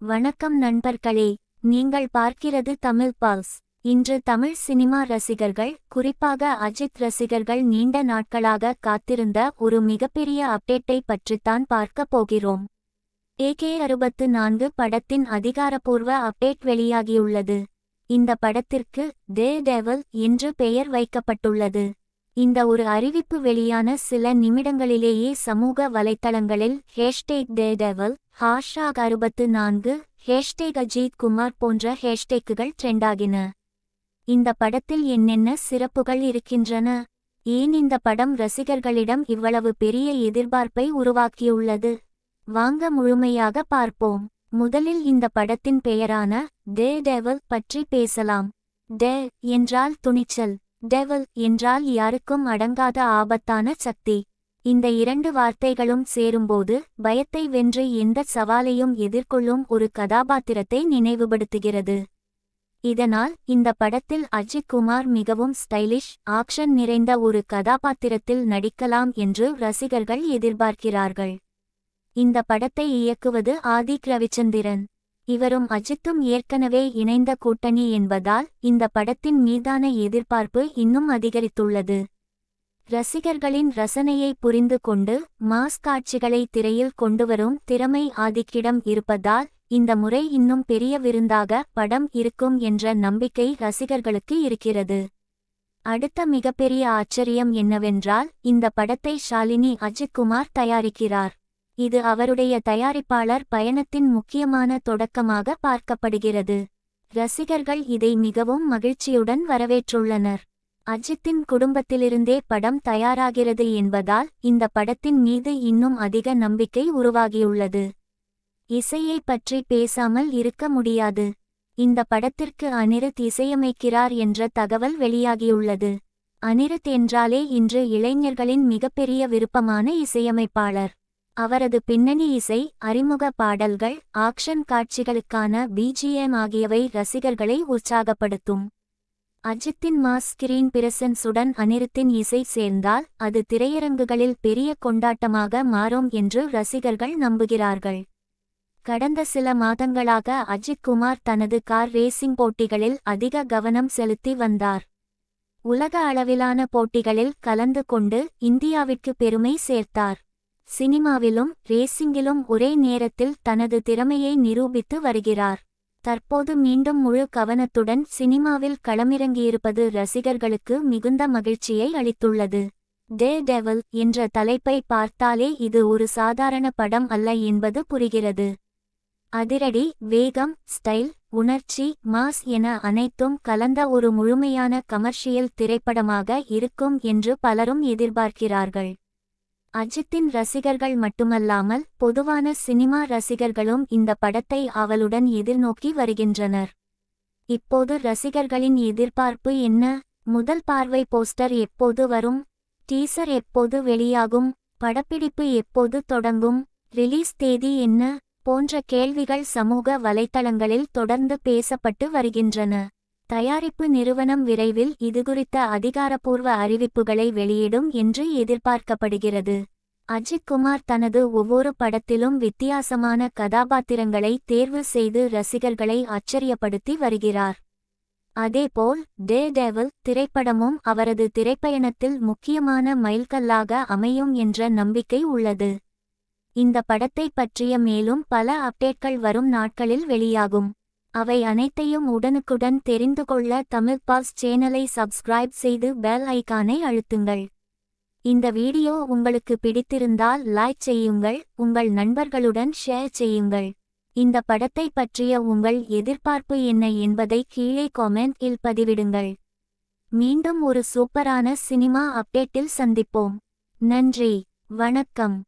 வணக்கம் நண்பர்களே, நீங்கள் பார்க்கிறது தமிழ் பல்ஸ். இன்று தமிழ் சினிமா ரசிகர்கள், குறிப்பாக அஜித் ரசிகர்கள் நீண்ட நாட்களாக காத்திருந்த ஒரு மிகப்பெரிய அப்டேட்டை பற்றித்தான் பார்க்க போகிறோம். AK-64 படத்தின் அதிகாரப்பூர்வ அப்டேட் வெளியாகியுள்ளது. இந்த படத்திற்கு டே டெவில் என்று பெயர் வைக்கப்பட்டுள்ளது. இந்த ஒரு அறிவிப்பு வெளியான சில நிமிடங்களிலேயே சமூக வலைத்தளங்களில் #டேடெவில், #64, #அஜித் குமார் போன்ற ஹேஷ்டேக்குகள் ட்ரெண்டாகின. இந்த படத்தில் என்னென்ன சிறப்புகள் இருக்கின்றன? ஏன் இந்த படம் ரசிகர்களிடம் இவ்வளவு பெரிய எதிர்பார்ப்பை உருவாக்கியுள்ளது? வாங்க முழுமையாக பார்ப்போம். முதலில் இந்த படத்தின் பெயரான டே டெவில் பற்றி பேசலாம். டே என்றால் துணிச்சல், டெவில் என்றால் யாருக்கும் அடங்காத ஆபத்தான சக்தி. இந்த இரண்டு வார்த்தைகளும் சேரும்போது பயத்தை வென்று எந்த சவாலையும் எதிர்கொள்ளும் ஒரு கதாபாத்திரத்தை நினைவுபடுத்துகிறது. இதனால் இந்த படத்தில் அஜித் குமார் மிகவும் ஸ்டைலிஷ், ஆக்ஷன் நிறைந்த ஒரு கதாபாத்திரத்தில் நடிக்கலாம் என்று ரசிகர்கள் எதிர்பார்க்கிறார்கள். இந்த படத்தை இயக்குவது ஆதிக் ரவிச்சந்திரன். இவரும் அஜித்தும் ஏற்கனவே இணைந்த கூட்டணி என்பதால் இந்த படத்தின் மீதான எதிர்பார்ப்பு இன்னும் அதிகரித்துள்ளது. ரசிகர்களின் ரசனையை புரிந்து கொண்டு மாஸ் காட்சிகளை திரையில் கொண்டுவரும் திறமை ஆதிக்கிடம் இருப்பதால் இந்த முறை இன்னும் பெரிய விருந்தாக படம் இருக்கும் என்ற நம்பிக்கை ரசிகர்களுக்கு இருக்கிறது. அடுத்த மிகப்பெரிய ஆச்சரியம் என்னவென்றால், இந்த படத்தை ஷாலினி அஜித் குமார் தயாரிக்கிறார். இது அவருடைய தயாரிப்பாளர் பயணத்தின் முக்கியமான தொடக்கமாக பார்க்கப்படுகிறது. ரசிகர்கள் இதை மிகவும் மகிழ்ச்சியுடன் வரவேற்றுள்ளனர். அஜித்தின் குடும்பத்திலிருந்தே படம் தயாராகிறது என்பதால் இந்த படத்தின் மீது இன்னும் அதிக நம்பிக்கை உருவாகியுள்ளது. இசையை பற்றி பேசாமல் இருக்க முடியாது. இந்த படத்திற்கு அனிருத் இசையமைக்கிறார் என்ற தகவல் வெளியாகியுள்ளது. அனிருத் என்றாலே இன்று இளைஞர்களின் மிகப்பெரிய விருப்பமான இசையமைப்பாளர். அவரது பின்னணி இசை, அறிமுக பாடல்கள், ஆக்ஷன் காட்சிகளுக்கான BGM ஆகியவை ரசிகர்களை உற்சாகப்படுத்தும். அஜித்தின் மாஸ் ஸ்கிரீன் பிரசன்ஸுடன் அனிருத்தின் இசை சேர்ந்தால் அது திரையரங்குகளில் பெரிய கொண்டாட்டமாக மாறும் என்று ரசிகர்கள் நம்புகிறார்கள். கடந்த சில மாதங்களாக அஜித் குமார் தனது கார் ரேசிங் போட்டிகளில் அதிக கவனம் செலுத்தி வந்தார். உலக அளவிலான போட்டிகளில் கலந்து கொண்டு இந்தியாவிற்கு பெருமை சேர்த்தார். சினிமாவிலும் ரேசிங்கிலும் ஒரே நேரத்தில் தனது திறமையை நிரூபித்து வருகிறார். தற்போது மீண்டும் முழு கவனத்துடன் சினிமாவில் களமிறங்கியிருப்பது ரசிகர்களுக்கு மிகுந்த மகிழ்ச்சியை அளித்துள்ளது. டே டெவில் என்ற தலைப்பை பார்த்தாலே இது ஒரு சாதாரண படம் அல்ல என்பது புரிகிறது. அதிரடி, வேகம், ஸ்டைல், உணர்ச்சி, மாஸ் என அனைத்தும் கலந்த ஒரு முழுமையான கமர்ஷியல் திரைப்படமாக இருக்கும் என்று பலரும் எதிர்பார்க்கிறார்கள். அஜித்தின் ரசிகர்கள் மட்டுமல்லாமல் பொதுவான சினிமா ரசிகர்களும் இந்த படத்தை ஆவலுடன் எதிர்நோக்கி வருகின்றனர். இப்போது ரசிகர்களின் எதிர்பார்ப்பு என்ன? முதல் பார்வை போஸ்டர் எப்போது வரும்? டீசர் எப்போது வெளியாகும்? படப்பிடிப்பு எப்போது தொடங்கும்? ரிலீஸ் தேதி என்ன? போன்ற கேள்விகள் சமூக வலைத்தளங்களில் தொடர்ந்து பேசப்பட்டு வருகின்றன. தயாரிப்பு நிறுவனம் விரைவில் இதுகுறித்த அதிகாரப்பூர்வ அறிவிப்புகளை வெளியிடும் என்று எதிர்பார்க்கப்படுகிறது. அஜித் குமார் தனது ஒவ்வொரு படத்திலும் வித்தியாசமான கதாபாத்திரங்களை தேர்வு செய்து ரசிகர்களை ஆச்சரியப்படுத்தி வருகிறார். அதேபோல் டே டெவில் திரைப்படமும் அவரது திரைப்பயணத்தில் முக்கியமான மைல்கல்லாக அமையும் என்ற நம்பிக்கை உள்ளது. இந்த படத்தை பற்றிய மேலும் பல அப்டேட்கள் வரும் நாட்களில் வெளியாகும். அவை அனைத்தையும் உடனுக்குடன் தெரிந்து கொள்ள தமிழ் பல்ஸ் சேனலை சப்ஸ்கிரைப் செய்து பெல் ஐகானை அழுத்துங்கள். இந்த வீடியோ உங்களுக்கு பிடித்திருந்தால் லைக் செய்யுங்கள், உங்கள் நண்பர்களுடன் ஷேர் செய்யுங்கள். இந்த படத்தை பற்றிய உங்கள் எதிர்பார்ப்பு என்ன என்பதை கீழே காமெண்ட் இல் பதிவிடுங்கள். மீண்டும் ஒரு சூப்பரான சினிமா அப்டேட்டில் சந்திப்போம். நன்றி, வணக்கம்.